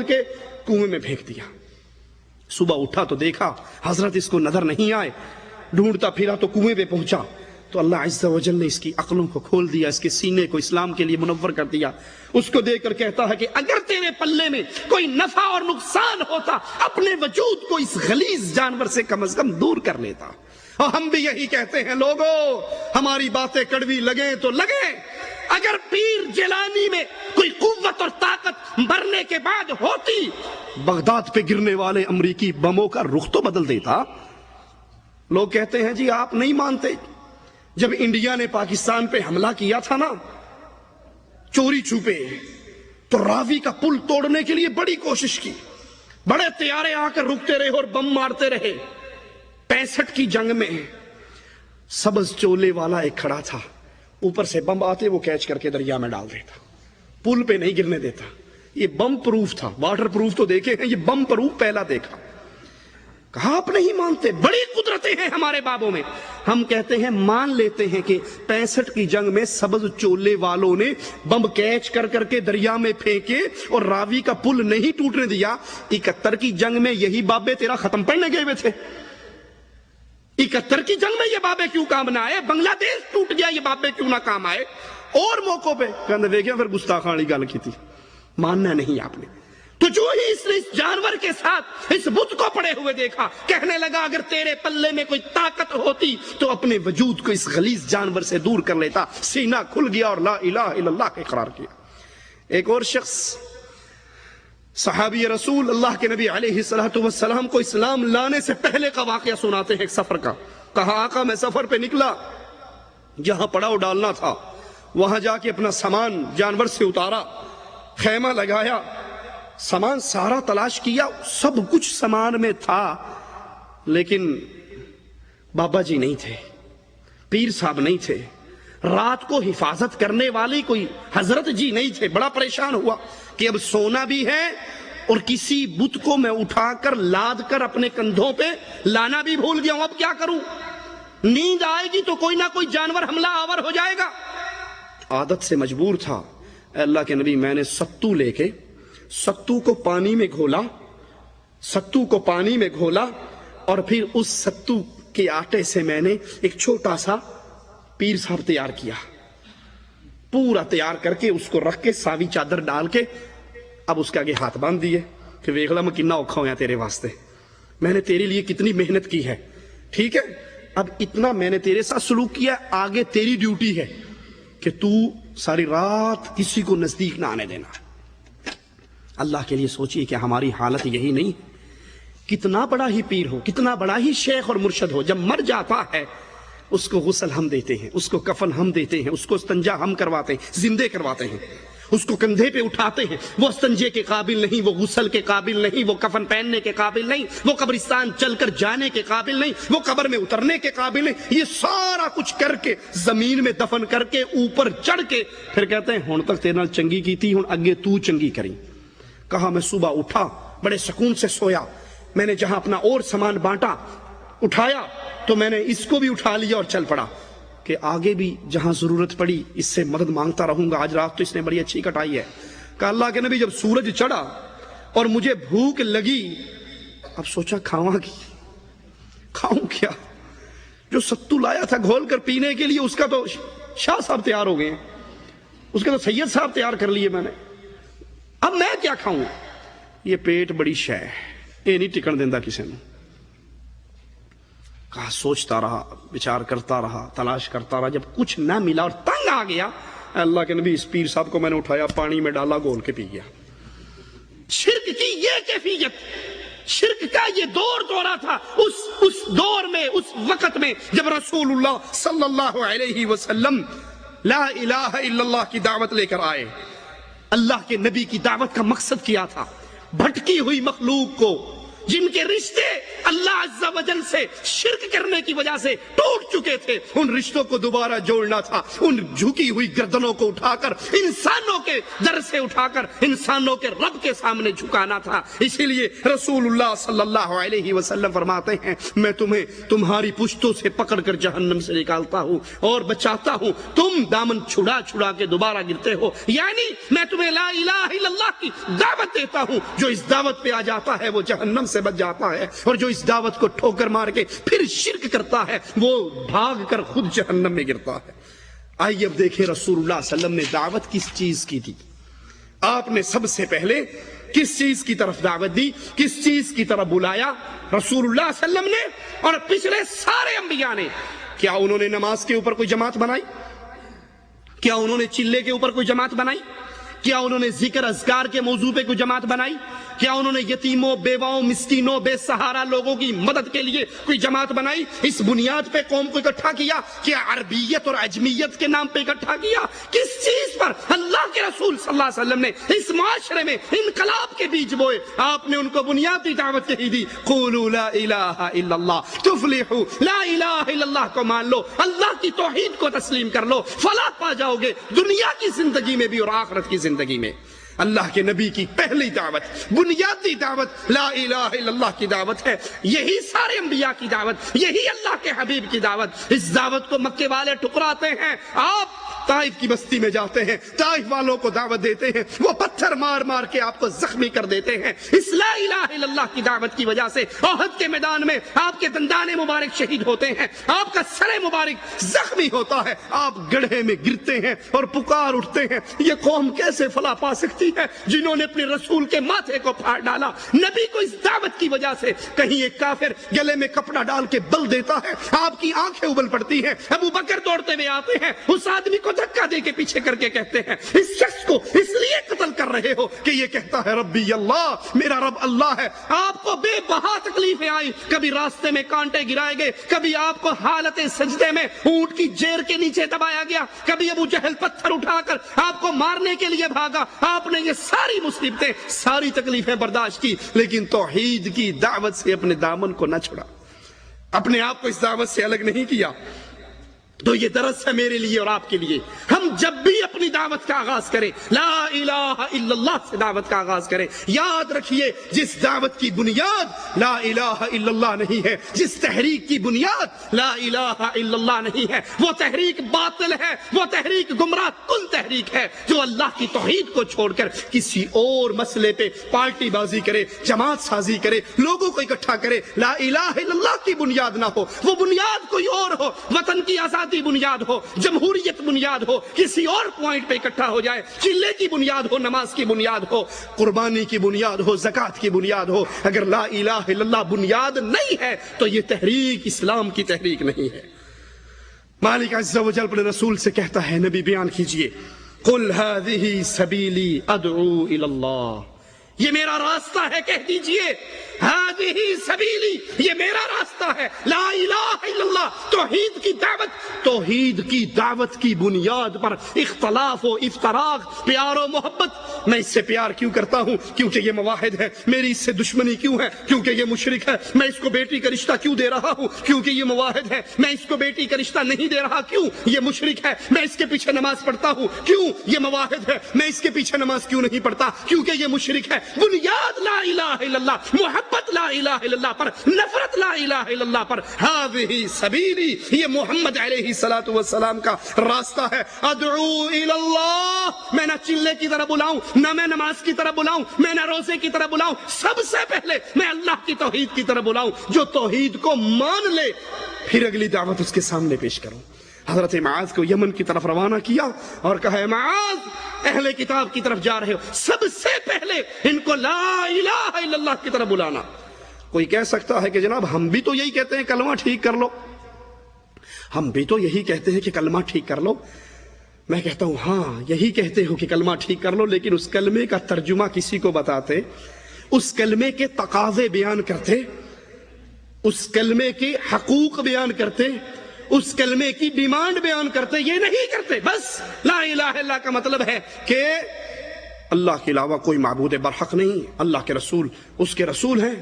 کے کنویں میں پھینک دیا۔ صبح اٹھا تو دیکھا حضرت اس کو نظر نہیں آئے، ڈھونڈتا پھرا تو کنویں پہ پہنچا تو اللہ عز و جل نے اس کی عقلوں کو کھول دیا، اس کے سینے کو اسلام کے لیے منور کر دیا۔ اس کو دیکھ کر کہتا ہے کہ اگر تیرے پلے میں کوئی نفع اور نقصان ہوتا اپنے وجود کو اس غلیظ جانور سے کم از کم دور کر لیتا۔ اور ہم بھی یہی کہتے ہیں لوگوں، ہماری باتیں کڑوی لگیں تو لگیں، اگر پیر جیلانی میں کوئی قوت اور طاقت مرنے کے بعد ہوتی، بغداد پہ گرنے والے امریکی بموں کا رخ تو بدل دیتا۔ لوگ کہتے ہیں جی آپ نہیں مانتے، جب انڈیا نے پاکستان پہ حملہ کیا تھا نا چوری چھپے، تو راوی کا پل توڑنے کے لیے بڑی کوشش کی، بڑے طیارے آ کر رکتے رہے اور بم مارتے رہے۔ 65 کی جنگ میں سبز چولے والا ایک کھڑا تھا، اوپر سے بم آتے وہ کیچ کر کے دریا میں ڈال دیتا، پل پہ نہیں گرنے دیتا۔ یہ بم پروف تھا، واٹر پروف تو دیکھے ہیں، یہ بم پروف پہلا دیکھا۔ کہا آپ نہیں مانتے، بڑی قدرتیں ہیں ہمارے بابوں میں۔ ہم کہتے ہیں مان لیتے ہیں کہ 65 کی جنگ میں سبز چولے والوں نے بم کیچ کر کر کے دریا میں پھینکے اور راوی کا پل نہیں ٹوٹنے دیا۔ 71 کی جنگ میں یہی بابے تیرا ختم پڑھنے گئے ہوئے تھے۔ 71 کی جنگ میں یہ بابے کیوں کام نہ آئے؟ بنگلہ دیش ٹوٹ گیا، یہ بابے کیوں نہ کام آئے؟ اور موقعوں پہ کہنے دیکھیں پھر گستاخانی گل کی تھی، ماننا نہیں آپ نے۔ تو جو ہی اس نے اس جانور کے ساتھ اس بت کو پڑے ہوئے دیکھا، کہنے لگا اگر تیرے پلے میں کوئی طاقت ہوتی تو اپنے وجود کو اس غلیظ جانور سے دور کر لیتا۔ سینہ کھل گیا اور لا الہ الا اللہ کا اقرار کیا۔ ایک اور شخص صحابی رسول اللہ کے نبی علیہ السلام کو اسلام لانے سے پہلے کا واقعہ سناتے ہیں ایک سفر کا۔ کہا آقا میں سفر پہ نکلا، جہاں پڑاؤ ڈالنا تھا وہاں جا کے اپنا سامان جانور سے اتارا، خیمہ لگایا، سامان سارا تلاش کیا، سب کچھ سامان میں تھا، لیکن بابا جی نہیں تھے، پیر صاحب نہیں تھے، رات کو حفاظت کرنے والی کوئی حضرت جی نہیں تھے۔ بڑا پریشان ہوا کہ اب سونا بھی ہے اور کسی بت کو میں اٹھا کر لاد کر اپنے کندھوں پہ لانا بھی بھول گیا ہوں، اب کیا کروں؟ نیند آئے گی تو کوئی نہ کوئی جانور حملہ آور ہو جائے گا۔ عادت سے مجبور تھا، اے اللہ کے نبی میں نے ستو لے کے ستو کو پانی میں گھولا اور پھر اس ستو کے آٹے سے میں نے ایک چھوٹا سا پیر صاحب تیار کیا، پورا تیار کر کے اس کو رکھ کے ساوی چادر ڈال کے اب اس کے آگے ہاتھ باندھ دیے کہ ویکھلا میں کتنا اوکھا ہویا تیرے واسطے، میں نے تیرے لیے کتنی محنت کی ہے، ٹھیک ہے اب اتنا میں نے تیرے ساتھ سلوک کیا، آگے تیری ڈیوٹی ہے کہ تو ساری رات کسی کو نزدیک نہ آنے دینا۔ اللہ کے لیے سوچئے کہ ہماری حالت یہی نہیں، کتنا بڑا ہی پیر ہو، کتنا بڑا ہی شیخ اور مرشد ہو، جب مر جاتا ہے اس کو غسل ہم دیتے ہیں، اس کو کفن ہم دیتے ہیں، اس کو استنجا ہم کرواتے ہیں، زندے کرواتے ہیں، اس کو کندھے پہ اٹھاتے ہیں، وہ استنجے کے قابل نہیں، وہ غسل کے قابل نہیں، وہ کفن پہننے کے قابل نہیں، وہ قبرستان چل کر جانے کے قابل نہیں، وہ قبر میں اترنے کے قابل نہیں، یہ سارا کچھ کر کے زمین میں دفن کر کے اوپر چڑھ کے پھر کہتے ہیں ہن تک تیرے نال چنگی کی تھی، ہن اگے تو چنگی کریں۔ کہا میں صبح اٹھا، بڑے سکون سے سویا، میں نے جہاں اپنا اور سامان بانٹا اٹھایا تو میں نے اس کو بھی اٹھا لیا اور چل پڑا کہ آگے بھی جہاں ضرورت پڑی اس سے مدد مانگتا رہوں گا۔ آج رات تو اس نے بڑی اچھی کٹائی ہے۔ کہا اللہ کے نبی جب سورج چڑھا اور مجھے بھوک لگی، اب سوچا کھاؤں کیا؟ جو ستو لایا تھا گھول کر پینے کے لیے اس کا تو شاہ صاحب تیار ہو گئے، اس کا تو سید صاحب تیار کر لیے میں نے، اب میں کیا کھاؤں؟ یہ پیٹ بڑی شے ہے، یہ نہیں ٹکن دیندہ کسی نے۔ کہا سوچتا رہا، ਵਿਚਾਰ کرتا رہا، تلاش کرتا رہا، جب کچھ نہ ملا اور تنگ آ گیا، اللہ کے نبی اس پیر صاحب کو میں نے اٹھایا، پانی میں ڈالا، گھول کے پی گیا۔ شرک کی یہ کیفیت، شرک کا یہ دورہ تھا اس دور میں، اس وقت میں جب رسول اللہ صلی اللہ علیہ وسلم لا الہ الا اللہ کی دعوت لے کر آئے۔ اللہ کے نبی کی دعوت کا مقصد کیا تھا؟ بھٹکی ہوئی مخلوق کو جن کے رشتے اللہ عز و جل سے شرک کرنے کی وجہ سے ٹوٹ چکے تھے، ان رشتوں کو دوبارہ جوڑنا تھا، ان جھکی ہوئی گردنوں کو اٹھا کر انسانوں کے در سے اٹھا کر انسانوں کے رب کے سامنے جھکانا تھا۔ اسی لیے رسول اللہ صلی اللہ علیہ وسلم فرماتے ہیں میں تمہیں تمہاری پشتوں سے پکڑ کر جہنم سے نکالتا ہوں اور بچاتا ہوں، تم دامن چھڑا چھڑا کے دوبارہ گرتے ہو، یعنی میں تمہیں لا الہ الا اللہ کی دعوت دیتا ہوں، جو اس دعوت پہ آ جاتا ہے وہ جہنم سے بچ جاتا ہے، اور جو اس دعوت کو ٹھوکر مار کے پھر شرک کرتا ہے وہ بھاگ کر خود جہنم میں گرتا ہے۔ آئیے اب دیکھیں رسول اللہ صلی اللہ علیہ وسلم نے دعوت کس چیز کی تھی؟ آپ نے سب سے پہلے کس چیز کی طرف دعوت دی، کس چیز کی طرف بلایا؟ رسول اللہ صلی اللہ علیہ وسلم نے اور پچھلے سارے انبیاء نے۔ کیا انہوں نے نماز کے اوپر کوئی جماعت بنائی؟ کیا انہوں نے چلے کے اوپر کوئی جماعت بنائی؟ کیا انہوں نے ذکر اذکار کے موضوع پہ کوئی جماعت بنائی؟ کیا انہوں نے یتیموں، بیواؤں، مسکینوں، بے سہارا لوگوں کی مدد کے لیے کوئی جماعت بنائی؟ اس بنیاد پہ قوم کو اکٹھا کیا؟ کیا عربیت اور عجمیت کے نام پہ اکٹھا کیا؟ کس چیز پر؟ اللہ کے رسول صلی اللہ علیہ وسلم نے اس معاشرے میں انقلاب کے بیج بوئے، آپ نے ان کو بنیادی دعوت یہی دی، قولوا لا الہ الا اللہ تفلحوا، لا الہ الا اللہ کو مان لو، اللہ کی توحید کو تسلیم کر لو، فلاح پا جاؤ گے دنیا کی زندگی میں بھی اور آخرت کی زندگی میں۔ اللہ کے نبی کی پہلی دعوت، بنیادی دعوت لا الہ الا اللہ کی دعوت ہے، یہی سارے انبیاء کی دعوت، یہی اللہ کے حبیب کی دعوت۔ اس دعوت کو مکے والے ٹکراتے ہیں، آپ طائف کی بستی میں جاتے ہیں، طائف والوں کو دعوت دیتے ہیں، وہ پتھر مار مار کے آپ کو زخمی کر دیتے ہیں۔ اس لا الہ الا اللہ کی دعوت کی وجہ سے احد کے میدان میں آپ کے دندان مبارک شہید ہوتے ہیں، آپ کا سر مبارک زخمی ہوتا ہے، آپ گڑھے میں گرتے ہیں اور پکار اٹھتے ہیں یہ قوم کیسے فلاح پا سکتی ہے جنہوں نے اپنے رسول کے ماتھے کو پھاڑ ڈالا۔ نبی کو اس دعوت کی وجہ سے کہیں ایک کافر گلے میں کپڑا ڈال کے بل دیتا ہے، آپ کی آنکھیں ابل پڑتی ہیں، ابو بکر دوڑتے ہوئے آتے ہیں، اس آدمی کو دھکا دے کے پیچھے کر کے کہتے ہیں اس شخص کو اس لیے قتل کر رہے ہو کہ یہ کہتا ہے ربی اللہ، میرا رب اللہ ہے۔ آپ کو بے بہا تکلیفیں آئی، کبھی راستے میں کانٹے گرائے گئے، کبھی آپ کو حالت سجدے میں اونٹ کی جیر کے نیچے دبایا گیا، کبھی ابو جہل پتھر اٹھا کر آپ کو مارنے کے لیے بھاگا۔ آپ نے یہ ساری مصیبتیں، ساری تکلیفیں برداشت کی، لیکن توحید کی دعوت سے اپنے دامن کو نہ چھڑا، اپنے آپ کو اس دعوت سے الگ نہیں کیا۔ تو یہ درس ہے میرے لیے اور آپ کے لیے، ہم جب بھی اپنی دعوت کا آغاز کریں لا الہ الا اللہ سے دعوت کا آغاز کریں، یاد رکھیے جس دعوت کی بنیاد لا الہ الا اللہ نہیں ہے، جس تحریک کی بنیاد لا الہ الا اللہ نہیں ہے، وہ تحریک باطل ہے، وہ تحریک گمراہ کن تحریک ہے جو اللہ کی توحید کو چھوڑ کر کسی اور مسئلے پہ پارٹی بازی کرے، جماعت سازی کرے، لوگوں کو اکٹھا کرے۔ لا الہ الا اللہ کی بنیاد نہ ہو، وہ بنیاد کوئی اور ہو، وطن کی آزادی بنیاد ہو، جمہوریت بنیاد ہو، کسی اور پوائنٹ پہ اکٹھا ہو جائے، چلے کی بنیاد ہو، نماز کی بنیاد ہو، قربانی کی بنیاد ہو، زکوٰۃ کی بنیاد ہو، اگر لا الہ الا اللہ بنیاد نہیں ہے تو یہ تحریک اسلام کی تحریک نہیں ہے۔ مالک عز و جل اپنے رسول سے کہتا ہے، نبی بیان کیجئے قل هذه سبیلی ادعو الی اللہ، یہ میرا راستہ ہے، کہہ دیجئے هذه سبیلی، یہ میرا راستہ ہے، لا الہ الا اللہ، توحید کی دعوت۔ توحید کی دعوت کی بنیاد پر اختلاف و افتراق، پیار و محبت، میں اس سے پیار کیوں کرتا ہوں؟ کیونکہ یہ موحد ہے۔ میری اس سے دشمنی کیوں ہے؟ کیونکہ یہ مشرک ہے۔ میں اس کو بیٹی کا رشتہ کیوں دے رہا ہوں؟ کیونکہ یہ موحد ہے۔ میں اس کو بیٹی کا رشتہ نہیں دے رہا، کیوں؟ یہ مشرک ہے۔ میں اس کے پیچھے نماز پڑھتا ہوں، کیوں؟ یہ موحد ہے۔ میں اس کے پیچھے نماز کیوں نہیں پڑھتا؟ کیونکہ یہ مشرک ہے۔ بنیاد لا الہ الا اللہ، محبت لا الہ الا اللہ پر، نفرت لا الہ الا اللہ پر۔ هذه سبیلی، یہ محمد علیہ الصلوۃ والسلام کا راستہ ہے۔ ادعو الی اللہ، میں نہ چلے کی طرف بلاؤں، نہ میں نماز کی طرف بلاؤں، میں نہ روزے کی طرف بلاؤں، سب سے پہلے میں اللہ کی توحید کی طرف بلاؤں۔ جو توحید کو مان لے پھر اگلی دعوت اس کے سامنے پیش کروں۔ حضرت معاذ کو یمن کی طرف روانہ کیا اور کہا معاذ، اہل کتاب کی طرف جا رہے ہو، سب سے پہلے ان کو لا الہ الا اللہ کی طرف بلانا۔ کوئی کہہ سکتا ہے کہ جناب ہم بھی تو یہی کہتے ہیں کلمہ ٹھیک کر لو، ہم بھی تو یہی کہتے ہیں کہ کلمہ ٹھیک کر لو۔ میں کہتا ہوں ہاں یہی کہتے ہو کہ کلمہ ٹھیک کر لو، لیکن اس کلمے کا ترجمہ کسی کو بتاتے، اس کلمے کے تقاضے بیان کرتے، اس کلمے کے حقوق بیان کرتے، اس کلمے کی ڈیمانڈ بیان کرتے، یہ نہیں کرتے۔ بس لا الہ الا اللہ کا مطلب ہے کہ اللہ کے علاوہ کوئی معبود برحق نہیں، اللہ کے رسول اس کے رسول ہیں،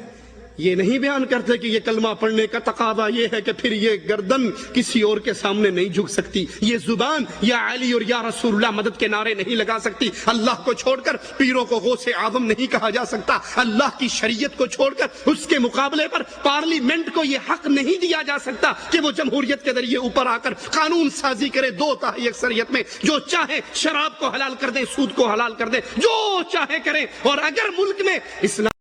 یہ نہیں بیان کرتے کہ یہ کلمہ پڑھنے کا تقاضا یہ ہے کہ پھر یہ گردن کسی اور کے سامنے نہیں جھک سکتی، یہ زبان یا علی اور یا رسول اللہ مدد کے نعرے نہیں لگا سکتی، اللہ کو چھوڑ کر پیروں کو غوث اعظم نہیں کہا جا سکتا، اللہ کی شریعت کو چھوڑ کر اس کے مقابلے پر پارلیمنٹ کو یہ حق نہیں دیا جا سکتا کہ وہ جمہوریت کے ذریعے اوپر آ کر قانون سازی کرے دو تہائی اکثریت میں، جو چاہے شراب کو حلال کر دے، سود کو حلال کر دے، جو چاہے کرے۔ اور اگر ملک میں اسلام